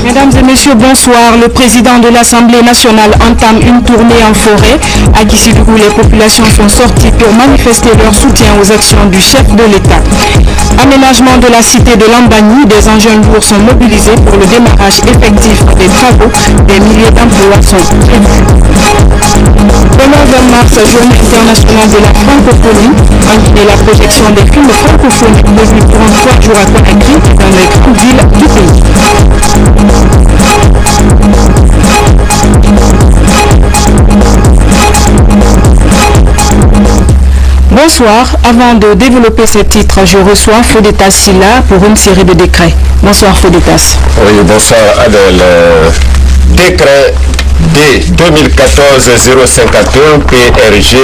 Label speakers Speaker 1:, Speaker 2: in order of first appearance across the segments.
Speaker 1: Mesdames et messieurs, bonsoir. Le président de l'Assemblée nationale entame une tournée en forêt. À Kisidougou, les populations sont sorties pour manifester leur soutien aux actions du chef de l'État. Aménagement de la cité de Lambani, des engins lourds sont mobilisés pour le démarrage effectif des travaux. Des milliers d'emplois sont prévus. Demain 20 mars, journée internationale de la francophonie. En Guinée, la projection des films francophones prévue durant 3 jours à Conakry, dans les grandes villes du pays. Bonsoir. Avant de développer ce titre, je reçois Fodetas Silla pour une série de décrets. Bonsoir Fodetas.
Speaker 2: Oui, bonsoir Adèle. Décret D 2014-051 PRG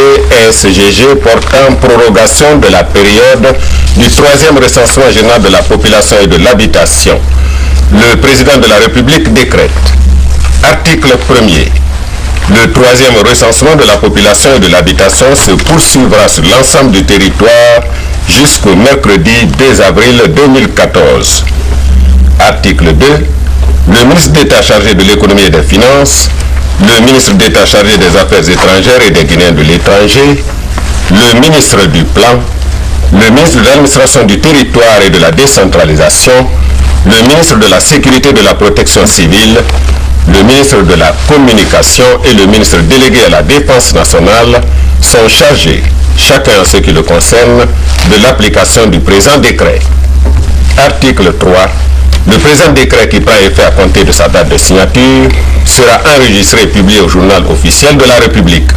Speaker 2: SGG portant prorogation de la période du 3e recensement général de la population et de l'habitation. Le président de la République décrète. Article 1er. Le 3e recensement de la population et de l'habitation se poursuivra sur l'ensemble du territoire jusqu'au mercredi 2 avril 2014. Article 2. Le ministre d'État chargé de l'économie et des finances, le ministre d'État chargé des affaires étrangères et des Guinéens de l'étranger, le ministre du Plan, le ministre de l'administration du territoire et de la décentralisation, le ministre de la Sécurité et de la Protection civile, le ministre de la Communication et le ministre délégué à la Défense nationale sont chargés, chacun en ce qui le concerne, de l'application du présent décret. Article 3. Le présent décret qui prend effet à compter de sa date de signature sera enregistré et publié au journal officiel de la République.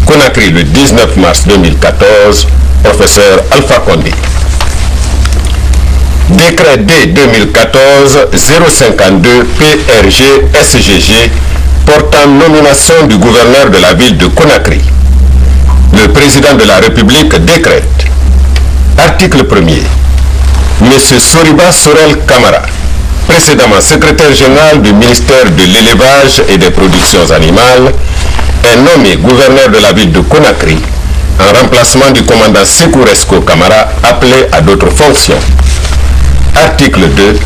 Speaker 2: Conakry le 19 mars 2014, professeur Alpha Condé. Décret D 2014-052 PRG SGG portant nomination du gouverneur de la ville de Conakry. Le président de la République décrète. Article 1er. M. Soriba Sorel Kamara, précédemment secrétaire général du ministère de l'élevage et des productions animales, est nommé gouverneur de la ville de Conakry en remplacement du commandant Sekouresko Kamara appelé à d'autres fonctions. Article 2.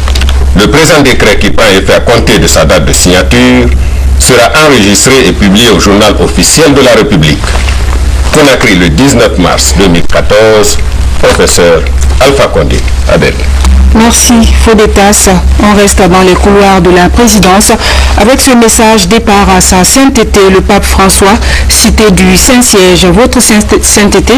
Speaker 2: Le présent décret qui prend effet à compter de sa date de signature sera enregistré et publié au journal officiel de la République. Conakry le 19 mars 2014, professeur Alpha Condé. Adèle.
Speaker 1: Merci Fodetas. On reste dans les couloirs de la présidence avec ce message départ à sa sainteté le pape François, cité du Saint-Siège. Votre sainteté,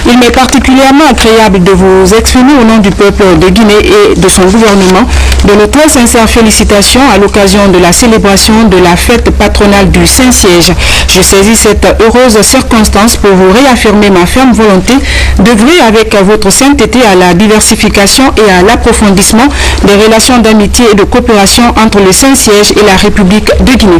Speaker 1: il m'est particulièrement agréable de vous exprimer au nom du peuple de Guinée et de son gouvernement de nos très sincères félicitations à l'occasion de la célébration de la fête patronale du Saint-Siège. Je saisis cette heureuse circonstance pour vous réaffirmer ma ferme volonté d'œuvrer avec votre sainteté à la diversification et à l'approfondissement des relations d'amitié et de coopération entre le Saint-Siège et la République de Guinée.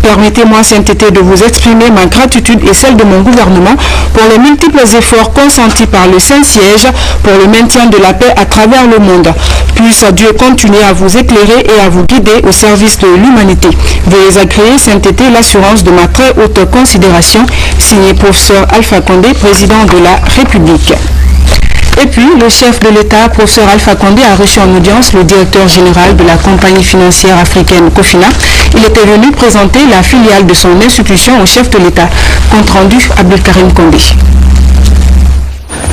Speaker 1: Permettez-moi, sainteté, de vous exprimer ma gratitude et celle de mon gouvernement pour les multiples efforts consentis par le Saint-Siège pour le maintien de la paix à travers le monde. Puisse Dieu continuer à vous éclairer et à vous guider au service de l'humanité. Veuillez agréer, sainteté, l'assurance de ma très haute considération. Signé professeur Alpha Condé, président de la République. Et puis, le chef de l'État, professeur Alpha Condé, a reçu en audience le directeur général de la compagnie financière africaine Cofina. Il était venu présenter la filiale de son institution au chef de l'État. Compte rendu, Abdelkarim Condé.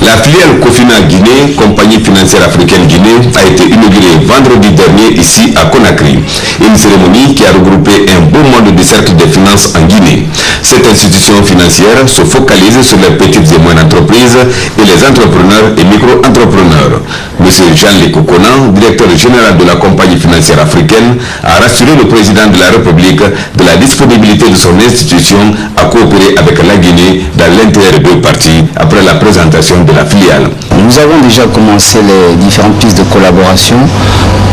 Speaker 3: La filiale Cofina Guinée, compagnie financière africaine Guinée, a été inaugurée vendredi dernier ici à Conakry. Une cérémonie qui a regroupé un beau monde de cercle de finances en Guinée. Cette institution financière se focalise sur les petites et moyennes entreprises et les entrepreneurs et micro-entrepreneurs. M. Jean-Luc Kokonan, directeur général de la compagnie financière africaine, a rassuré le président de la République de la disponibilité de son institution à coopérer avec la Guinée dans l'intérêt des deux parties après la présentation de la filiale.
Speaker 4: Nous avons déjà commencé les différentes pistes de collaboration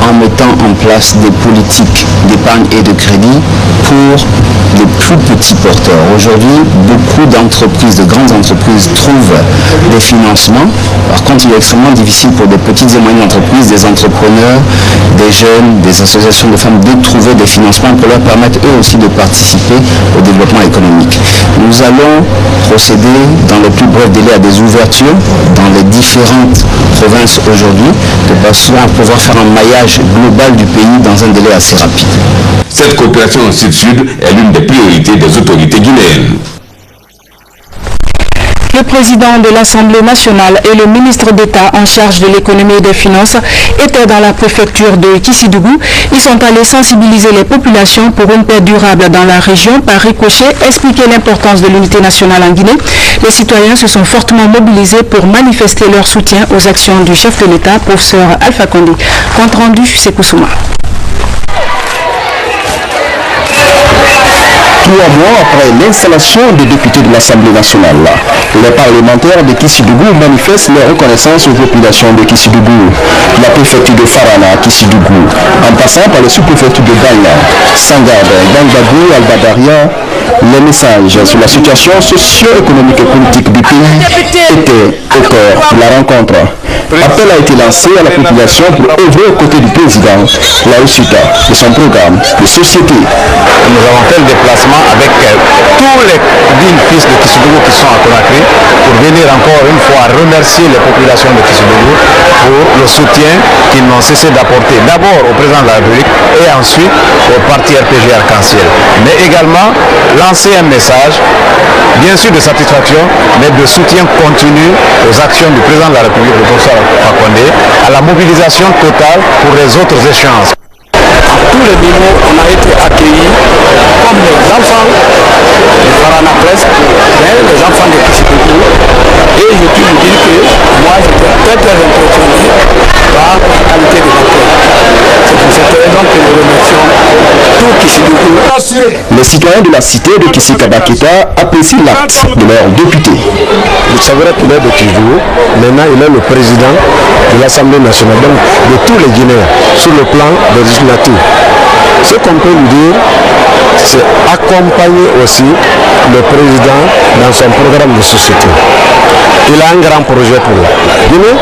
Speaker 4: en mettant en place des politiques d'épargne et de crédit pour les plus petits porteurs. Aujourd'hui, beaucoup d'entreprises, de grandes entreprises trouvent des financements. Par contre, il est extrêmement difficile pour des petites et moyennes entreprises, des entrepreneurs, des jeunes, des associations de femmes de trouver des financements pour leur permettre eux aussi de participer au développement économique. Nous allons procéder dans les plus brefs délais à des ouvertures dans les différentes provinces aujourd'hui, de façon à pouvoir faire un maillage global du pays dans un délai assez rapide.
Speaker 3: Cette coopération en Sud-Sud est l'une des priorités des autorités guinéennes.
Speaker 1: Le président de l'Assemblée nationale et le ministre d'État en charge de l'économie et des finances étaient dans la préfecture de Kissidougou. Ils sont allés sensibiliser les populations pour une paix durable dans la région. Par ricochet, expliquer l'importance de l'unité nationale en Guinée. Les citoyens se sont fortement mobilisés pour manifester leur soutien aux actions du chef de l'État, professeur Alpha Condé. Compte rendu, Sekou Souma.
Speaker 5: 3 mois après l'installation des députés de l'Assemblée nationale, les parlementaires de Kissidougou manifestent leur reconnaissance aux populations de Kissidougou, la préfecture de Farana à Kissidougou, en passant par les sous-préfectures de Gagna, Sangad, Dangabou, Albadaria. Les messages sur la situation socio-économique et politique du pays étaient au cœur de la rencontre. Appel a été lancé à la population pour œuvrer aux côtés du président la réussite de son programme de société.
Speaker 6: Nous avons fait le déplacement avec tous les dignes fils de Kissidougou qui sont à Conakry pour venir encore une fois remercier les populations de Kissidougou pour le soutien qu'ils n'ont cessé d'apporter d'abord au président de la République et ensuite au parti RPG Arc-en-Ciel. Mais également lancer un message, bien sûr de satisfaction, mais de soutien continu aux actions du président de la République, le professeur Alpha Condé, à la mobilisation totale pour les autres échéances.
Speaker 7: À tous les niveaux, on a été accueillis comme les enfants de Farana presque, mais les enfants de Kissidougou. Et je puis vous dire que moi j'étais très impressionné par la qualité de l'accueil. C'est pour cette raison que nous remercions tout Kissidougou.
Speaker 5: Les citoyens de la cité de Kissi-Kabaketa apprécient l'acte de leur député.
Speaker 6: Vous savez qu'il est de Kissidougou, maintenant il est le président de l'Assemblée nationale, donc de tous les Guinéens, sur le plan législatif. Ce qu'on peut lui dire, c'est accompagner aussi le président dans son programme de société. Il a un grand projet pour la Guinée,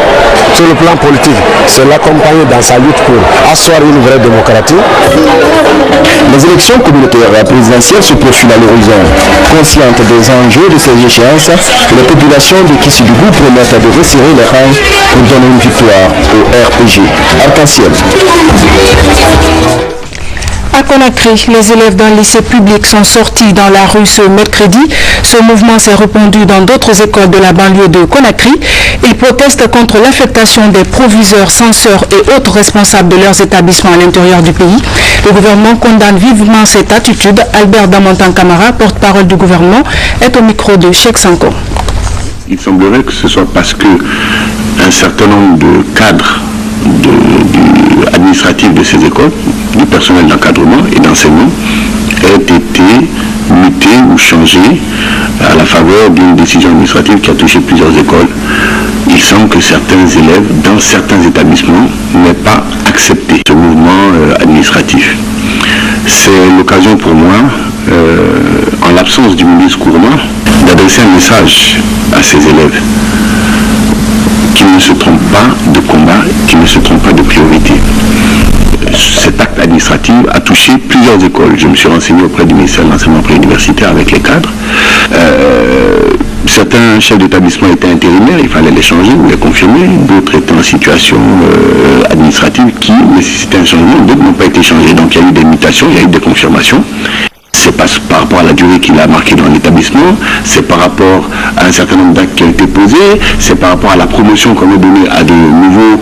Speaker 6: sur le plan politique, c'est l'accompagner dans sa lutte pour asseoir une vraie démocratie.
Speaker 5: Les élections communautaires présidentielles se profilent à l'horizon. Conscientes des enjeux de ces échéances, les populations de Kissidougou promettent de resserrer les rangs pour donner une victoire au RPG Arc-en-Ciel.
Speaker 1: À Conakry, les élèves d'un lycée public sont sortis dans la rue ce mercredi. Ce mouvement s'est répandu dans d'autres écoles de la banlieue de Conakry. Ils protestent contre l'affectation des proviseurs, censeurs et autres responsables de leurs établissements à l'intérieur du pays. Le gouvernement condamne vivement cette attitude. Albert Damontan Camara, porte-parole du gouvernement, est au micro de Cheikh Sanko.
Speaker 8: Il semblerait que ce soit parce que un certain nombre de cadres administratifs de ces écoles, du personnel d'encadrement et d'enseignement, aient été mutés ou changés à la faveur d'une décision administrative qui a touché plusieurs écoles. Il semble que certains élèves, dans certains établissements, n'aient pas accepté ce mouvement administratif. C'est l'occasion pour moi, en l'absence du ministre Kourma, d'adresser un message à ces élèves qui ne se trompent pas de combat, qui ne se trompent pas de priorité. Cet acte administratif a touché plusieurs écoles. Je me suis renseigné auprès du ministère de l'enseignement préuniversitaire avec les cadres. Certains chefs d'établissement étaient intérimaires, il fallait les changer ou les confirmer. D'autres étaient en situation administrative qui nécessitaient un changement, d'autres n'ont pas été changés. Donc il y a eu des mutations, il y a eu des confirmations. C'est pas par rapport à la durée qu'il a marqué dans l'établissement, c'est par rapport à un certain nombre d'actes qui ont été posés, c'est par rapport à la promotion qu'on a donnée à de nouveaux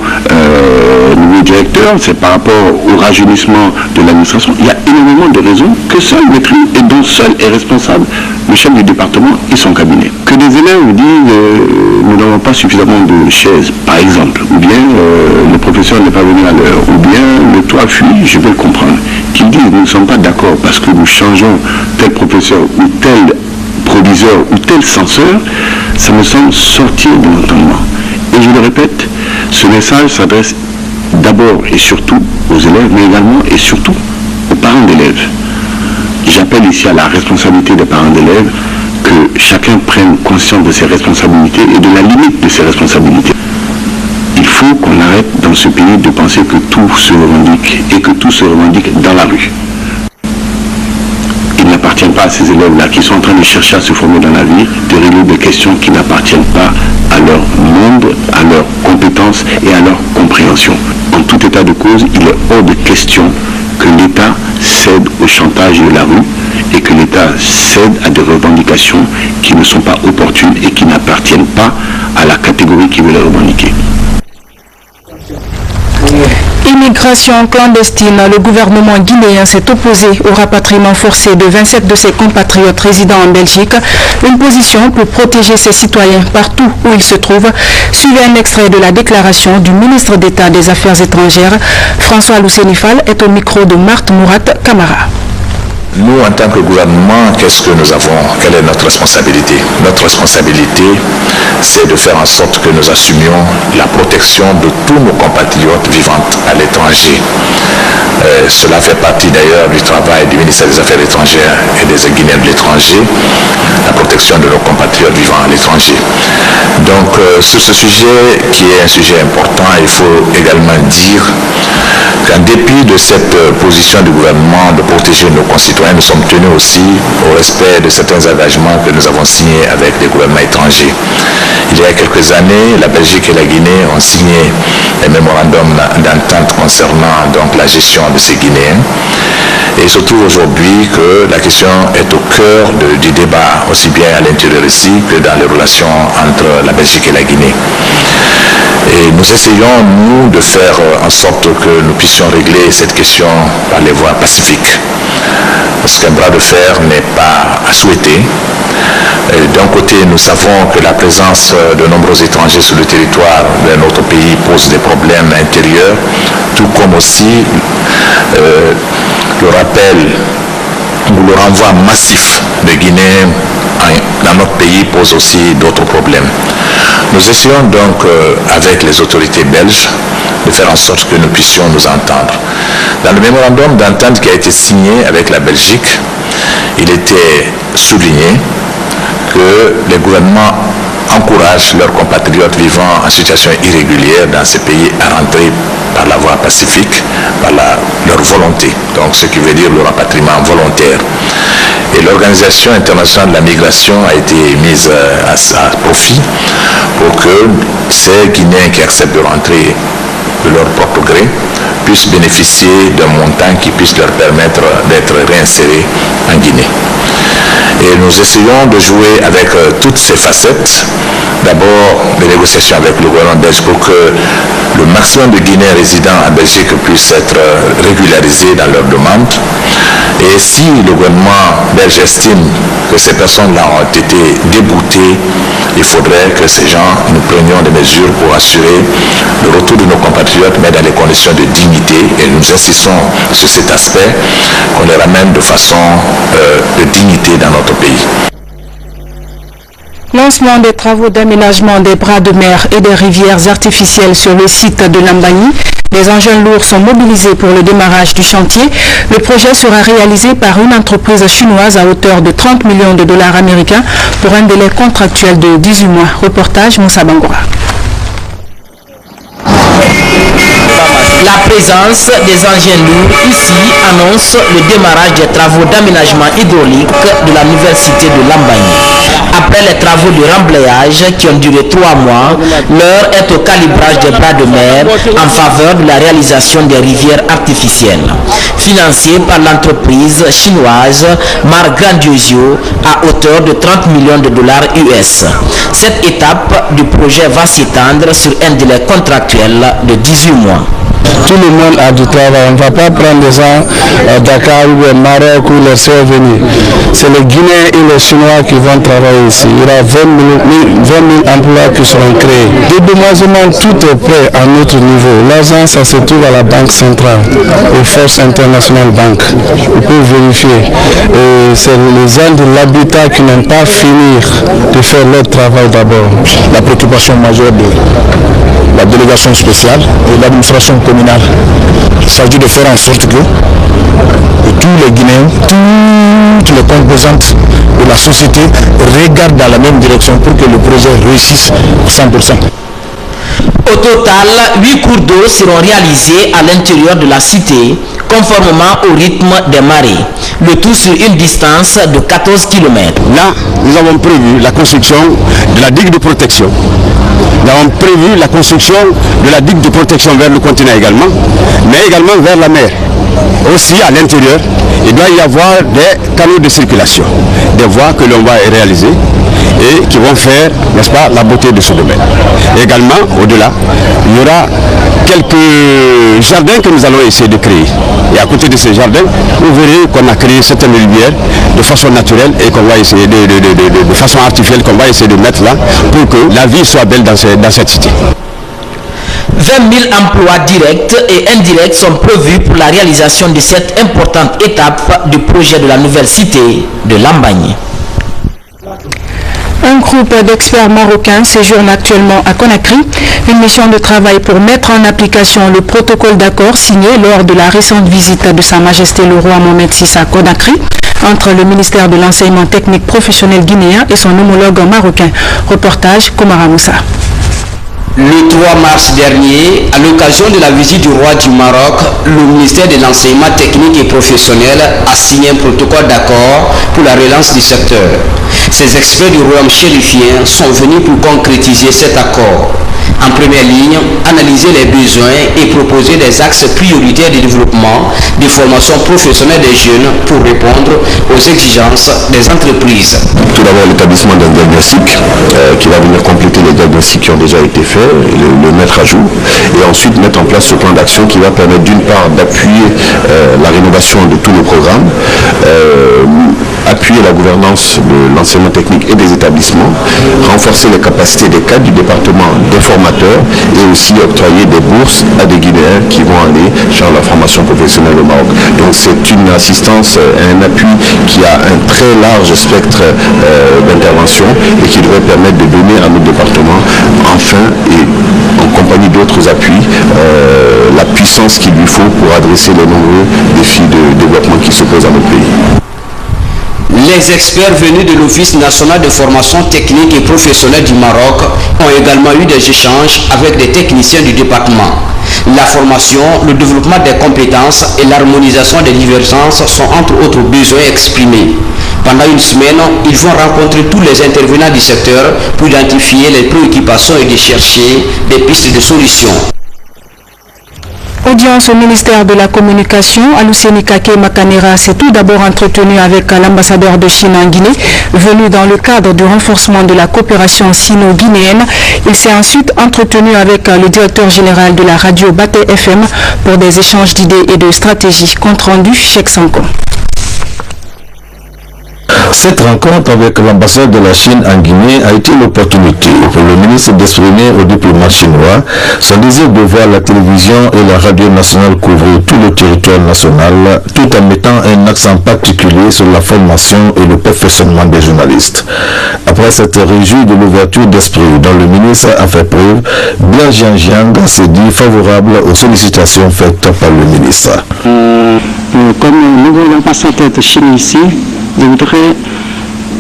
Speaker 8: directeurs, c'est par rapport au rajeunissement de l'administration. Il y a énormément de raisons que seul maîtrise et dont seul est responsable le chef du département et son cabinet. Que des élèves disent nous n'avons pas suffisamment de chaises, par exemple, ou bien le professeur n'est pas venu à l'heure, ou bien le toit fuit, je peux le comprendre. Qu'ils disent nous ne sommes pas d'accord parce que nous changeons tel professeur ou tel proviseur ou tel censeur, ça me semble sortir de l'entendement. Et je le répète, ce message s'adresse d'abord et surtout aux élèves, mais également et surtout aux parents d'élèves. J'appelle ici à la responsabilité des parents d'élèves que chacun prenne conscience de ses responsabilités et de la limite de ses responsabilités. Il faut qu'on arrête dans ce pays de penser que tout se revendique et que tout se revendique dans la rue. Il n'appartient pas à ces élèves-là qui sont en train de chercher à se former dans la vie de régler des questions qui n'appartiennent pas à à leur nombre, à leurs compétences et à leur compréhension. En tout état de cause, il est hors de question que l'État cède au chantage de la rue et que l'État cède à des revendications qui ne sont pas opportunes et qui n'appartiennent pas à la catégorie qui veut les revendiquer.
Speaker 1: Immigration clandestine, le gouvernement guinéen s'est opposé au rapatriement forcé de 27 de ses compatriotes résidant en Belgique, une position pour protéger ses citoyens partout où ils se trouvent. Suivez un extrait de la déclaration du ministre d'État des Affaires étrangères. François Lousenifal est au micro de Marthe Mourat Camara.
Speaker 9: Nous, en tant que gouvernement, qu'est-ce que nous avons? Quelle est notre responsabilité? Notre responsabilité, c'est de faire en sorte que nous assumions la protection de tous nos compatriotes vivant à l'étranger. Cela fait partie d'ailleurs du travail du ministère des Affaires étrangères et des Guinéens de l'étranger, la protection de nos compatriotes vivant à l'étranger. Donc, sur ce sujet, qui est un sujet important, il faut également dire qu'en dépit de cette position du gouvernement de protéger nos concitoyens, nous sommes tenus aussi au respect de certains engagements que nous avons signés avec les gouvernements étrangers. Il y a quelques années, la Belgique et la Guinée ont signé un mémorandum d'entente concernant donc la gestion de ces Guinéens. Et il se trouve aujourd'hui que la question est au cœur du débat, aussi bien à l'intérieur ici que dans les relations entre la Belgique et la Guinée. Et nous essayons, nous, de faire en sorte que nous puissions régler cette question par les voies pacifiques. Parce qu'un bras de fer n'est pas à souhaiter. D'un côté, nous savons que la présence de nombreux étrangers sur le territoire de notre pays pose des problèmes intérieurs, tout comme aussi le rappel ou le renvoi massif de Guinéens dans notre pays pose aussi d'autres problèmes. Nous essayons donc avec les autorités belges de faire en sorte que nous puissions nous entendre. Dans le mémorandum d'entente qui a été signé avec la Belgique, il était souligné que les gouvernements encouragent leurs compatriotes vivant en situation irrégulière dans ces pays à rentrer par la voie pacifique, par leur volonté, donc ce qui veut dire le rapatriement volontaire. Et l'Organisation internationale de la migration a été mise à profit pour que ces Guinéens qui acceptent de rentrer de leur propre gré puissent bénéficier d'un montant qui puisse leur permettre d'être réinsérés en Guinée. Et nous essayons de jouer avec toutes ces facettes. D'abord, des négociations avec le gouvernement belge pour que le maximum de Guinéens résidant en Belgique puissent être régularisés dans leurs demandes. Et si le gouvernement belge estime que ces personnes-là ont été déboutées, il faudrait que ces gens, nous prenions des mesures pour assurer le retour de nos compatriotes, mais dans des conditions de dignité. Et nous insistons sur cet aspect, qu'on les ramène de façon de dignité dans notre pays.
Speaker 1: Lancement des travaux d'aménagement des bras de mer et des rivières artificielles sur le site de Lambaye. Les engins lourds sont mobilisés pour le démarrage du chantier. Le projet sera réalisé par une entreprise chinoise à hauteur de 30 millions de dollars américains pour un délai contractuel de 18 mois. Reportage Moussa Bangoura.
Speaker 10: La présence des engins lourds ici annonce le démarrage des travaux d'aménagement hydraulique de la nouvelle cité de Lambaye. Après les travaux de remblayage qui ont duré 3 mois, l'heure est au calibrage des bras de mer en faveur de la réalisation des rivières artificielles. Financé par l'entreprise chinoise Mar Grandiosio à hauteur de 30 millions de dollars US. Cette étape du projet va s'étendre sur un délai contractuel de 18 mois.
Speaker 11: Tout le monde a du travail. On ne va pas prendre des gens à Dakar ou au Maroc ou les sœurs venir. C'est les Guinéens et les Chinois qui vont travailler ici. Il y aura 20 000 emplois qui seront créés. Le déménagement, tout est prêt à notre niveau. L'argent, ça se trouve à la Banque centrale, aux Forces internationales banques. Vous pouvez vérifier. C'est les gens de l'habitat qui n'ont pas fini de faire leur travail d'abord.
Speaker 12: La préoccupation majeure de la délégation spéciale et l'administration communale, il s'agit de faire en sorte que tous les Guinéens, toutes les composantes de la société regardent dans la même direction pour que le projet réussisse à 100%.
Speaker 10: Au total, 8 cours d'eau seront réalisés à l'intérieur de la cité, conformément au rythme des marées. Le tout sur une distance de 14 km.
Speaker 12: Là, nous avons prévu la construction de la digue de protection
Speaker 13: Nous avons prévu la construction de la digue de protection vers le continent également, mais également vers la mer. Aussi à l'intérieur, il doit y avoir des canaux de circulation, des voies que l'on va réaliser et qui vont faire, n'est-ce pas, la beauté de ce domaine. Également, au-delà, il y aura quelques jardins que nous allons essayer de créer. Et à côté de ces jardins, vous verrez qu'on a créé certaines rivières de façon naturelle et qu'on va essayer de façon artificielle, qu'on va essayer de mettre là pour que la vie soit belle dans cette cité.
Speaker 10: 20 000 emplois directs et indirects sont prévus pour la réalisation de cette importante étape du projet de la nouvelle cité de Lambagne.
Speaker 1: Un groupe d'experts marocains séjourne actuellement à Conakry, une mission de travail pour mettre en application le protocole d'accord signé lors de la récente visite de Sa Majesté le roi Mohamed VI à Conakry entre le ministère de l'enseignement technique professionnel guinéen et son homologue marocain. Reportage Komara Moussa.
Speaker 14: Le 3 mars dernier, à l'occasion de la visite du roi du Maroc, le ministère de l'enseignement technique et professionnel a signé un protocole d'accord pour la relance du secteur. Ces experts du royaume chérifien sont venus pour concrétiser cet accord. En première ligne, analyser les besoins et proposer des axes prioritaires de développement des formations professionnelles des jeunes pour répondre aux exigences des entreprises.
Speaker 15: Tout d'abord, l'établissement d'un diagnostic qui va venir compléter les diagnostics qui ont déjà été faits, le mettre à jour, et ensuite mettre en place ce plan d'action qui va permettre d'une part d'appuyer la rénovation de tous nos programmes, appuyer la gouvernance de l'enseignement technique et des établissements, renforcer les capacités des cadres du département des formateurs et aussi octroyer des bourses à des Guinéens qui vont aller faire la formation professionnelle au Maroc. Donc c'est une assistance, un appui qui a un très large spectre d'intervention et qui devrait permettre de donner à notre département enfin et en compagnie d'autres appuis la puissance qu'il lui faut pour adresser les nombreux défis de développement qui se posent à notre pays.
Speaker 14: Les experts venus de l'Office national de formation technique et professionnelle du Maroc ont également eu des échanges avec des techniciens du département. La formation, le développement des compétences et l'harmonisation des divergences sont entre autres besoins exprimés. Pendant une semaine, ils vont rencontrer tous les intervenants du secteur pour identifier les préoccupations et de chercher des pistes de solutions.
Speaker 1: Audience au ministère de la Communication, Aluseni Kake Makanera s'est tout d'abord entretenu avec l'ambassadeur de Chine en Guinée, venu dans le cadre du renforcement de la coopération sino-guinéenne. Il s'est ensuite entretenu avec le directeur général de la radio Baté FM pour des échanges d'idées et de stratégies. Compte rendu, Cheikh Sanko.
Speaker 16: Cette rencontre avec l'ambassade de la Chine en Guinée a été l'opportunité pour le ministre d'exprimer aux diplomates chinois son désir de voir la télévision et la radio nationale couvrir tout le territoire national, tout en mettant un accent particulier sur la formation et le perfectionnement des journalistes. Après s'être réjoui de l'ouverture d'esprit dont le ministre a fait preuve, Bian Jiang s'est dit favorable aux sollicitations faites par le ministre.
Speaker 17: Comme nouveau ambassadeur de Chine ici, je voudrais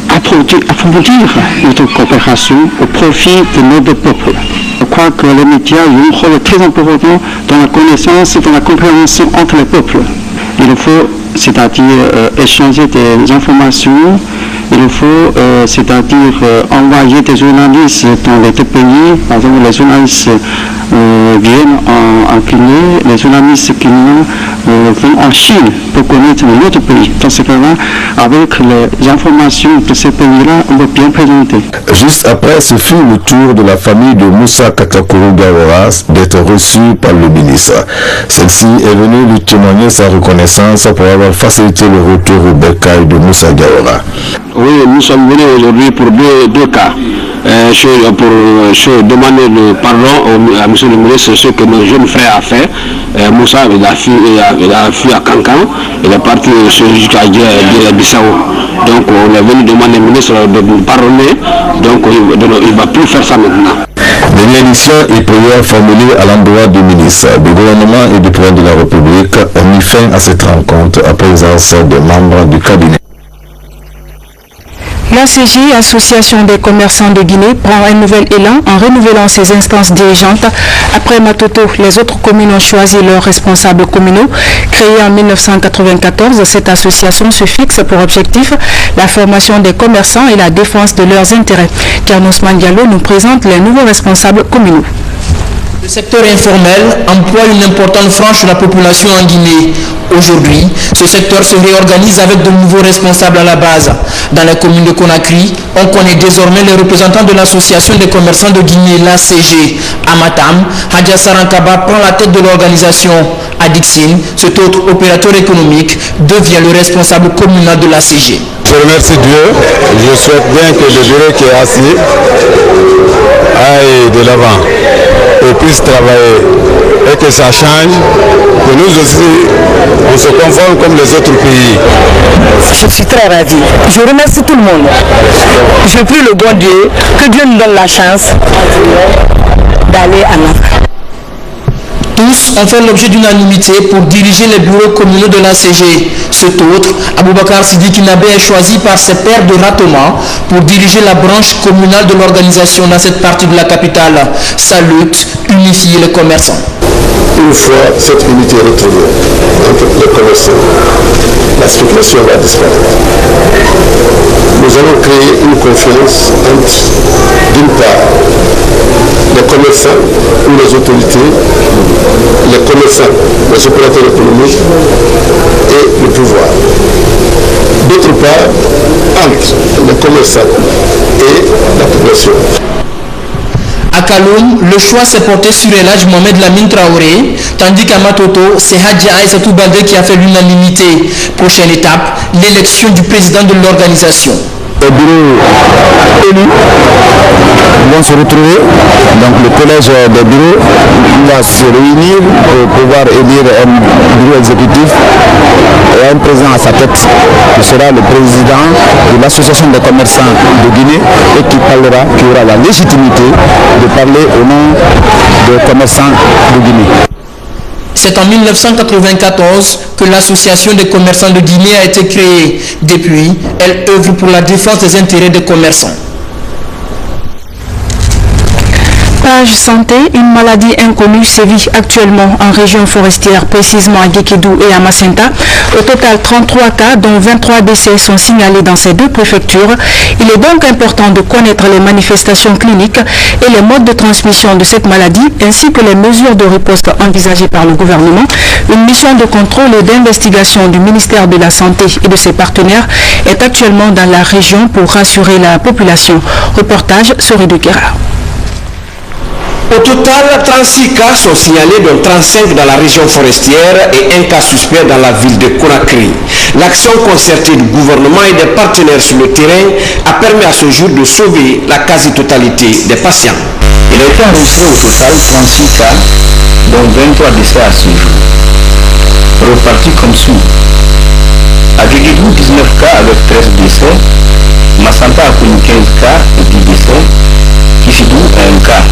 Speaker 17: approfondir notre coopération au profit de notre peuple. Je crois que les médias jouent un rôle très important dans la connaissance et dans la compréhension entre les peuples. Il faut, c'est-à-dire échanger des informations, il faut, c'est-à-dire envoyer des journalistes dans les deux pays. Par exemple, les journalistes viennent en Guinée, les journalistes guinéens vont en Chine pour connaître notre pays. Dans ce cas-là, avec les informations de ces pays-là, on peut bien présenter.
Speaker 16: Juste après, ce fut le tour de la famille de Moussa Katakuru Gawara d'être reçue par le ministre. Celle-ci est venue lui témoigner sa reconnaissance pour avoir facilité le retour au bercail de Moussa Gawara.
Speaker 18: Oui, nous sommes venus aujourd'hui pour deux cas. Pour demander le pardon à M. le ministre, ce que nos jeunes frères ont fait. Moussa il a fui à Cancan, il est parti jusqu'à Bissau. Donc on est venu demander au ministre de nous pardonner, donc il ne va plus faire ça maintenant.
Speaker 16: Bénédiction et prières formulées à l'endroit du ministre, du gouvernement et du président de la République ont mis fin à cette rencontre à présence des membres du cabinet.
Speaker 1: L'ACG, Association des commerçants de Guinée, prend un nouvel élan en renouvelant ses instances dirigeantes. Après Matoto, les autres communes ont choisi leurs responsables communaux. Créée en 1994, cette association se fixe pour objectif la formation des commerçants et la défense de leurs intérêts. Carlos Mandialo nous présente les nouveaux responsables communaux.
Speaker 10: Le secteur informel emploie une importante frange de la population en Guinée. Aujourd'hui, ce secteur se réorganise avec de nouveaux responsables à la base. Dans la commune de Conakry, on connaît désormais les représentants de l'association des commerçants de Guinée, l'ACG. À Matam, Hadja Sarankaba prend la tête de l'organisation. À Dixine, cet autre opérateur économique devient le responsable communal de l'ACG.
Speaker 11: Je remercie Dieu. Je souhaite bien que le bureau qui est assis aille de l'avant et puisse travailler et que ça change, que nous aussi on se conforme comme les autres pays.
Speaker 19: Je suis très ravi. Je remercie tout le monde. Je prie le bon Dieu, que Dieu nous donne la chance d'aller en Afrique.
Speaker 10: Tous ont fait l'objet d'unanimité pour diriger les bureaux communaux de l'ACG. Cet autre, Aboubakar Sidiki Nabé, est choisi par ses pairs de Ratoma pour diriger la branche communale de l'organisation dans cette partie de la capitale. Sa lutte, unifier les commerçants.
Speaker 15: Une fois cette unité retrouvée entre les commerçants, la spéculation va disparaître. Nous allons créer une confiance entre, d'une part, les commerçants ou les autorités, les commerçants, les opérateurs économiques et le pouvoir. D'autre part, entre les commerçants et la population.
Speaker 10: À Kaloum, le choix s'est porté sur El Hadj Mohamed Lamine Traoré, tandis qu'à Matoto, c'est Hadja Aïssatou Baldé qui a fait l'unanimité. Prochaine étape, l'élection du président de l'organisation.
Speaker 11: Les bureaux élus vont se retrouver, donc le collège des bureaux va se réunir pour pouvoir élire un bureau exécutif et un président à sa tête qui sera le président de l'association des commerçants de Guinée et qui aura la légitimité de parler au nom des commerçants de Guinée.
Speaker 10: C'est en 1994 que l'association des commerçants de Guinée a été créée. Depuis, elle œuvre pour la défense des intérêts des commerçants.
Speaker 1: Page santé, une maladie inconnue sévit actuellement en région forestière, précisément à Guékédou et à Macenta. Au total, 33 cas, dont 23 décès sont signalés dans ces deux préfectures. Il est donc important de connaître les manifestations cliniques et les modes de transmission de cette maladie, ainsi que les mesures de riposte envisagées par le gouvernement. Une mission de contrôle et d'investigation du ministère de la Santé et de ses partenaires est actuellement dans la région pour rassurer la population. Reportage Soré de Guerra.
Speaker 20: Au total, 36 cas sont signalés, dont 35 dans la région forestière et un cas suspect dans la ville de Conakry. L'action concertée du gouvernement et des partenaires sur le terrain a permis à ce jour de sauver la quasi-totalité des patients.
Speaker 4: Il a été enregistré au total 36 cas, dont 23 décès à ce jour. Repartis comme suit. À Guéguédou, 19 cas avec 13 décès. Massanta a connu 15 cas et 10 décès. Kissidou, 1 cas.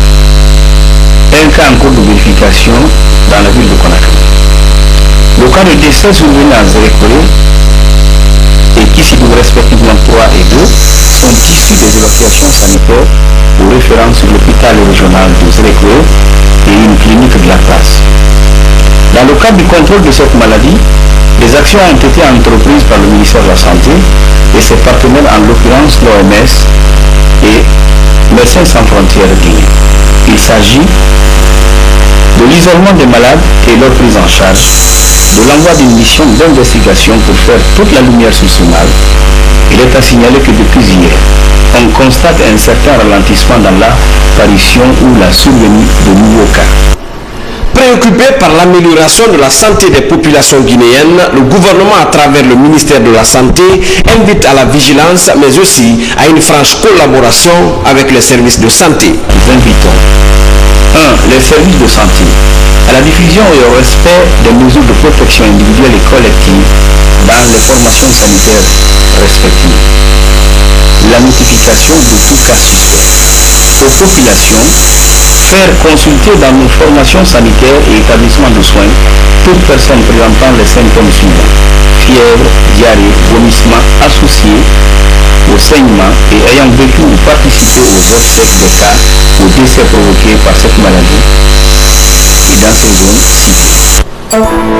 Speaker 4: Un cas en cours de vérification dans la ville de Conakry. Le cas de décès survenu à Zérékoré et Kissidou respectivement 3 et 2 sont issus des évacuations sanitaires aux références sur l'hôpital régional de Zérékoré et une clinique de la place. Dans le cadre du contrôle de cette maladie, des actions ont été entreprises par le ministère de la Santé et ses partenaires, en l'occurrence l'OMS et Médecins sans frontières Guinée. Il s'agit de l'isolement des malades et leur prise en charge, de l'envoi d'une mission d'investigation pour faire toute la lumière sur ce mal. Il est à signaler que depuis hier, on constate un certain ralentissement dans l'apparition ou la survenue de nouveaux cas.
Speaker 20: Préoccupé par l'amélioration de la santé des populations guinéennes, le gouvernement, à travers le ministère de la Santé, invite à la vigilance, mais aussi à une franche collaboration avec les services de santé.
Speaker 4: Nous invitons 1. Les services de santé à la diffusion et au respect des mesures de protection individuelle et collective dans les formations sanitaires respectives. La notification de tout cas suspect. Aux populations, faire consulter dans nos formations sanitaires et établissements de soins toute personne présentant les symptômes suivants: fièvre, diarrhée, vomissements associés au saignement et ayant vécu ou participé aux obsèques de cas ou décès provoqués par cette maladie et dans ces zones citées.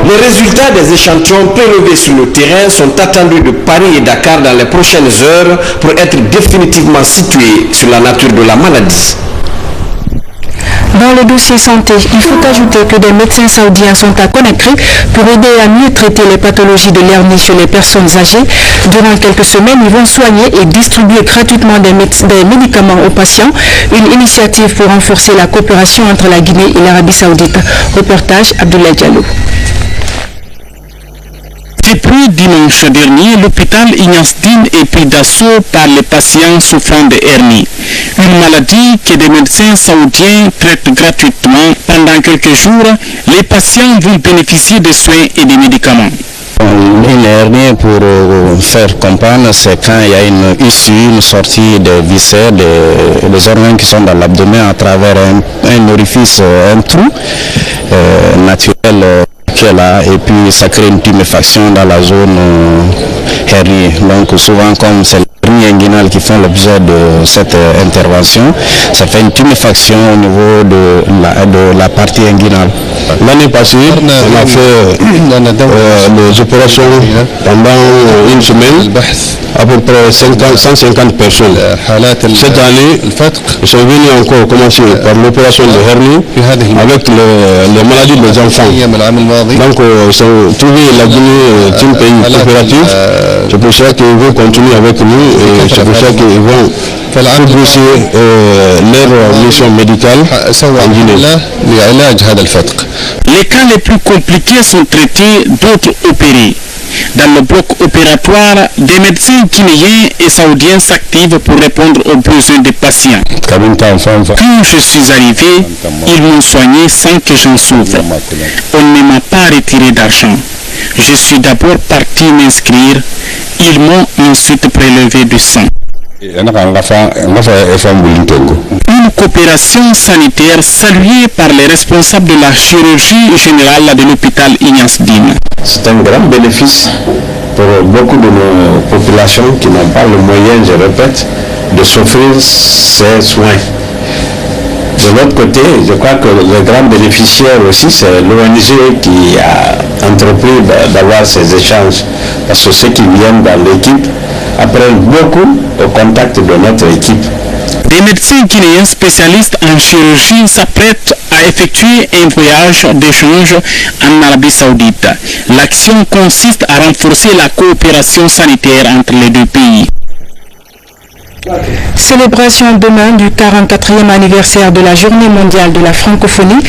Speaker 20: Les résultats des échantillons prélevés sur le terrain sont attendus de Paris et Dakar dans les prochaines heures pour être définitivement situés sur la nature de la maladie.
Speaker 1: Dans le dossier santé, il faut ajouter que des médecins saoudiens sont à Conakry pour aider à mieux traiter les pathologies de l'hernie chez les personnes âgées. Durant quelques semaines, ils vont soigner et distribuer gratuitement des médicaments aux patients. Une initiative pour renforcer la coopération entre la Guinée et l'Arabie Saoudite. Reportage Abdoulaye Diallo.
Speaker 21: Depuis dimanche dernier, l'hôpital Ignace Dine est pris d'assaut par les patients souffrant de hernie. Une maladie que des médecins saoudiens traitent gratuitement. Pendant quelques jours, les patients vont bénéficier de soins et de médicaments.
Speaker 11: Une hernie, pour faire comprendre, c'est quand il y a une issue, une sortie des viscères, des organes qui sont dans l'abdomen à travers un orifice, un trou naturel qui est là, et puis ça crée une tuméfaction dans la zone hernie. Donc souvent, comme c'est les inguinales qui font l'objet de cette intervention, ça fait une tuméfaction au niveau de la partie inguinale.
Speaker 12: L'année passée, on a fait les opérations pendant une semaine, à peu près 150 personnes. Cette année, ils sont venus encore commencer par l'opération de hernie avec les maladies des enfants. Donc, ils ont trouvé la Guinée un pays coopératif. C'est pour ça qu'ils vont continuer avec nous et c'est pour ça qu'ils vont progresser leur mission médicale en Guinée.
Speaker 21: Les cas les plus compliqués sont traités, d'autres opérés. Dans le bloc opératoire, des médecins guinéens et saoudiens s'activent pour répondre aux besoins des patients. Quand je suis arrivé, ils m'ont soigné sans que j'en souffre. On ne m'a pas retiré d'argent. Je suis d'abord parti m'inscrire. Ils m'ont ensuite prélevé du sang. Une coopération sanitaire saluée par les responsables de la chirurgie générale de l'hôpital Ignace Dine.
Speaker 12: C'est un grand bénéfice pour beaucoup de nos populations qui n'ont pas le moyen, je répète, de s'offrir ces soins. De l'autre côté, je crois que le grand bénéficiaire aussi, c'est l'ONG qui a entrepris d'avoir ces échanges. Parce que ceux qui viennent dans l'équipe apprennent beaucoup au contact de notre équipe.
Speaker 21: Des médecins guinéens spécialistes en chirurgie s'apprêtent à effectuer un voyage d'échange en Arabie Saoudite. L'action consiste à renforcer la coopération sanitaire entre les deux pays.
Speaker 1: Célébration demain du 44e anniversaire de la Journée mondiale de la francophonie.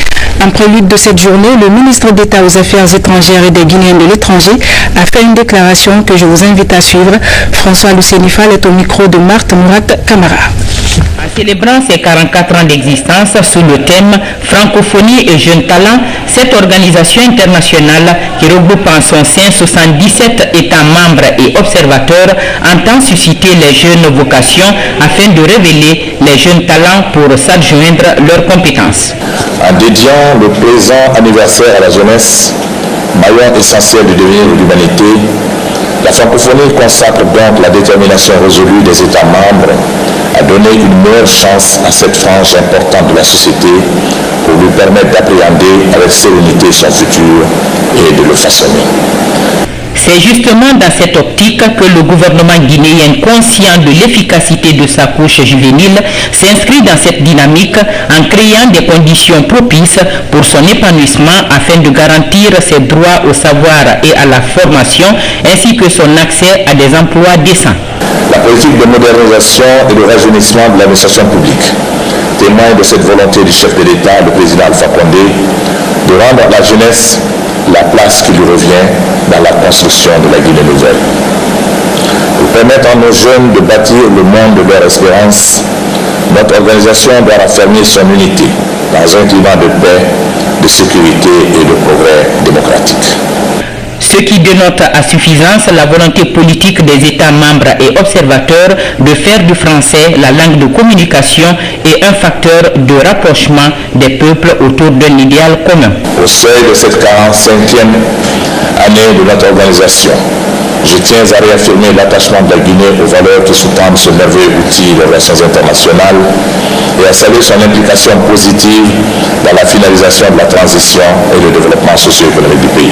Speaker 1: En prélude de cette journée, le ministre d'État aux Affaires étrangères et des Guinéens de l'étranger a fait une déclaration que je vous invite à suivre. François Lucénifal est au micro de Marthe Mourat Camara.
Speaker 22: En célébrant ses 44 ans d'existence sous le thème Francophonie et jeunes talents, cette organisation internationale qui regroupe en son sein 77 États membres et observateurs entend susciter les jeunes vocations afin de révéler les jeunes talents pour s'adjoindre leurs compétences.
Speaker 9: En dédiant le présent anniversaire à la jeunesse, maillon essentiel du devenir de l'humanité, la francophonie consacre donc la détermination résolue des États membres à donner une meilleure chance à cette frange importante de la société pour lui permettre d'appréhender avec sérénité son futur et de le façonner.
Speaker 22: C'est justement dans cette optique que le gouvernement guinéen, conscient de l'efficacité de sa couche juvénile, s'inscrit dans cette dynamique en créant des conditions propices pour son épanouissement afin de garantir ses droits au savoir et à la formation ainsi que son accès à des emplois décents.
Speaker 9: La politique de modernisation et de rajeunissement de l'administration publique témoigne de cette volonté du chef de l'État, le président Alpha Condé, de rendre à la jeunesse la place qui lui revient dans la construction de la Guinée nouvelle. Pour permettre à nos jeunes de bâtir le monde de leur espérance, notre organisation doit raffermir son unité dans un climat de paix, de sécurité et de progrès démocratique.
Speaker 22: Ce ce qui dénote à suffisance la volonté politique des États membres et observateurs de faire du français la langue de communication et un facteur de rapprochement des peuples autour d'un idéal commun.
Speaker 9: Au seuil de cette 45e année de notre organisation, je tiens à réaffirmer l'attachement de la Guinée aux valeurs qui sous-tendent ce merveilleux outil des relations internationales et à saluer son implication positive dans la finalisation de la transition et le développement socio-économique du pays.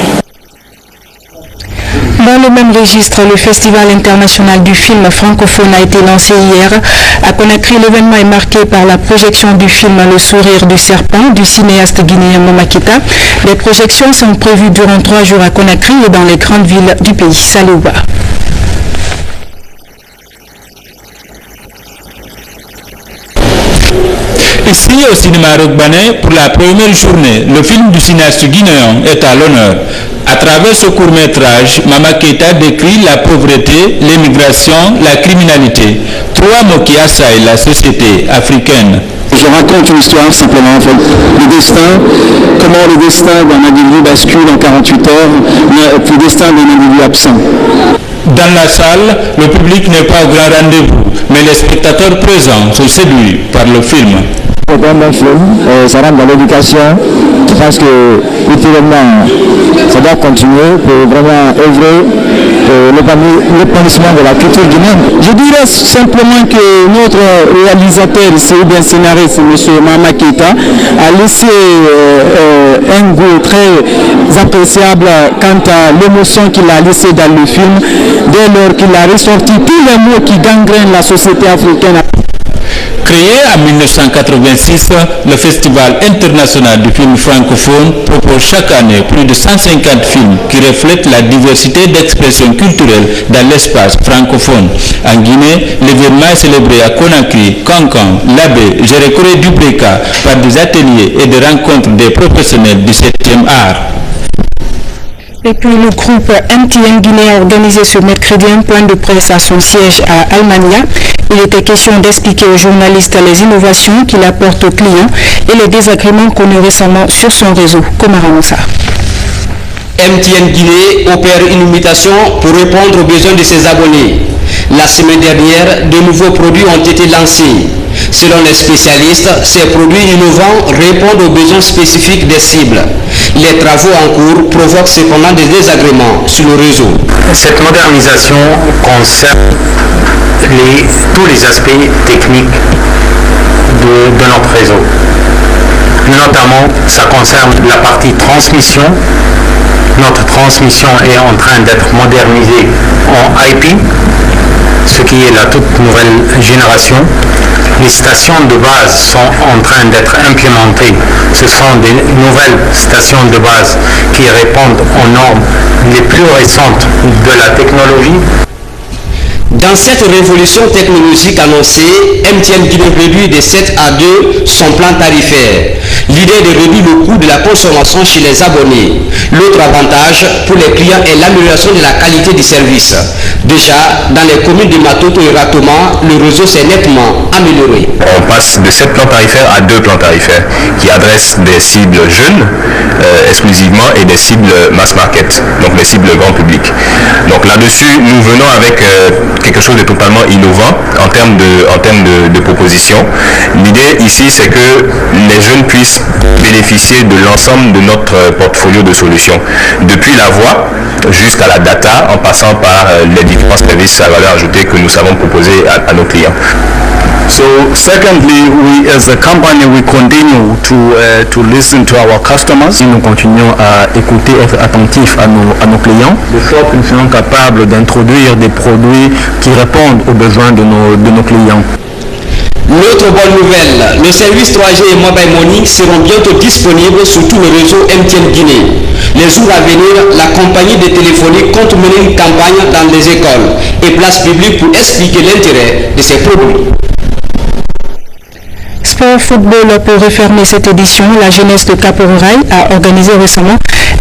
Speaker 1: Dans le même registre, le Festival international du film francophone a été lancé hier. À Conakry, l'événement est marqué par la projection du film Le sourire du serpent du cinéaste guinéen Mama Keïta. Les projections sont prévues durant 3 jours à Conakry et dans les grandes villes du pays. Salouba.
Speaker 2: Ici au cinéma Rokbané, pour la première journée, le film du cinéaste guinéen est à l'honneur. À travers ce court-métrage, Mama Keïta décrit la pauvreté, l'émigration, la criminalité. 3 mots qui assaillent la société africaine.
Speaker 17: Je raconte une histoire simplement, le destin, comment le destin d'un individu bascule en 48 heures, le destin d'un individu absent.
Speaker 2: Dans la salle, le public n'est pas au grand rendez-vous, mais les spectateurs présents sont séduits par le film.
Speaker 12: C'est un bon film, ça rentre dans l'éducation. Je pense que utilement, ça doit continuer pour vraiment œuvrer l'épanouissement de la culture guinéenne.
Speaker 3: Je dirais simplement que notre réalisateur, ou bien scénariste, M. Mama Keïta, a laissé un goût très appréciable quant à l'émotion qu'il a laissée dans le film, dès lors qu'il a ressorti tous les mots qui gangrènent la société africaine.
Speaker 2: Créé en 1986, le Festival international du film francophone propose chaque année plus de 150 films qui reflètent la diversité d'expression culturelle dans l'espace francophone. En Guinée, l'événement est célébré à Conakry, Cancan, Labé, Gérékoré du Breka par des ateliers et des rencontres des professionnels du 7e art.
Speaker 1: Et puis le groupe MTN Guinée a organisé ce mercredi un point de presse à son siège à Almania. Il était question d'expliquer aux journalistes les innovations qu'il apporte aux clients et les désagréments connus récemment sur son réseau. Komara Moussa.
Speaker 14: MTN Guinée opère une mutation pour répondre aux besoins de ses abonnés. La semaine dernière, de nouveaux produits ont été lancés. Selon les spécialistes, ces produits innovants répondent aux besoins spécifiques des cibles. Les travaux en cours provoquent cependant des désagréments sur le réseau.
Speaker 23: Cette modernisation concerne tous les aspects techniques de notre réseau. Notamment, ça concerne la partie transmission. Notre transmission est en train d'être modernisée en IP, ce qui est la toute nouvelle génération. Les stations de base sont en train d'être implémentées. Ce sont des nouvelles stations de base qui répondent aux normes les plus récentes de la technologie.
Speaker 14: Dans cette révolution technologique annoncée, MTN Guinée réduit de 7 à 2 son plan tarifaire. L'idée est de réduire le coût de la consommation chez les abonnés. L'autre avantage pour les clients est l'amélioration de la qualité du service. Déjà, dans les communes de Matoto et Ratoma, le réseau s'est nettement amélioré.
Speaker 24: On passe de 7 plans tarifaires à 2 plans tarifaires qui adressent des cibles jeunes exclusivement et des cibles mass market, donc les cibles grand public. Donc là-dessus, nous venons avec quelque chose de totalement innovant en termes de propositions. L'idée ici, c'est que les jeunes puissent bénéficier de l'ensemble de notre portfolio de solutions, depuis la voix jusqu'à la data, en passant par les différents services à valeur ajoutée que nous savons proposer à nos clients.
Speaker 11: So secondly, we as a company, we continue to listen to our customers.
Speaker 25: Nous continuons à écouter, être attentifs à nos clients, de sorte que nous soyons capables d'introduire des produits qui répondent aux besoins de nos clients.
Speaker 14: L'autre bonne nouvelle, le service 3G et Mobile Money seront bientôt disponibles sur tout le réseau MTN Guinée. Les jours à venir, la compagnie de téléphonie compte mener une campagne dans les écoles et places publiques pour expliquer l'intérêt de ces produits.
Speaker 1: Sport football pour refermer cette édition, la jeunesse de Cap-Orail a organisé récemment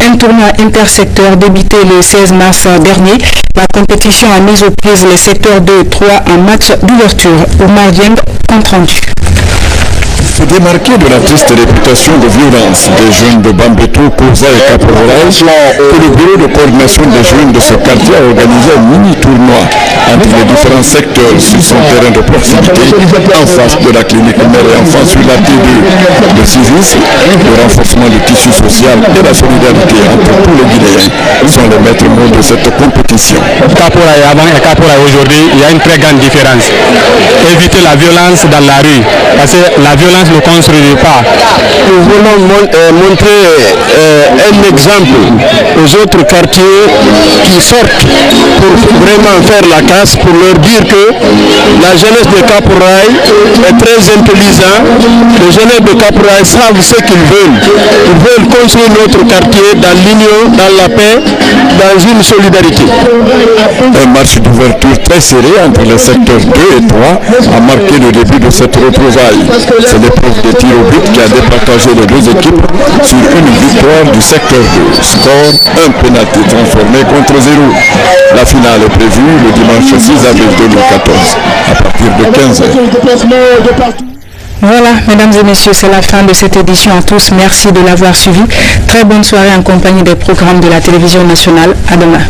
Speaker 1: un tournoi intersecteur débuté le 16 mars dernier. La compétition a mis aux prises les secteurs 2 et 3 en match d'ouverture. Omar Dieng, compte rendu.
Speaker 5: se démarquer de la triste réputation de violence des jeunes de Bambeto, Koza et Caporal, que le bureau de coordination des jeunes de ce quartier a organisé un mini-tournoi entre les différents secteurs sur son terrain de proximité en face de la clinique mère et enfants sur la T2. Le civisme, le renforcement du tissu social et la solidarité entre tous les Guinéens sont les maîtres mots de cette compétition.
Speaker 11: Caporal avant et Caporal aujourd'hui, il y a une très grande différence. Éviter la violence dans la rue, parce que la violence ne construit pas.
Speaker 6: Nous voulons montrer un exemple aux autres quartiers qui sortent pour vraiment faire la casse, pour leur dire que la jeunesse de Caporal est très intelligente. Les jeunes de Caporal savent ce qu'ils veulent. Ils veulent construire notre quartier dans l'union, dans la paix, dans une solidarité.
Speaker 5: Un match d'ouverture très serré entre les secteurs 2 et 3 a marqué le début de cette retrouvaille. C'est l'épreuve des tirs au but qui a départagé les deux équipes sur une victoire du secteur 2. Score, un pénalty transformé contre 0. La finale est prévue le dimanche 6 avril 2014 à partir de 15h.
Speaker 1: Voilà, mesdames et messieurs, c'est la fin de cette édition à tous. Merci de l'avoir suivi. Très bonne soirée en compagnie des programmes de la télévision nationale. À demain.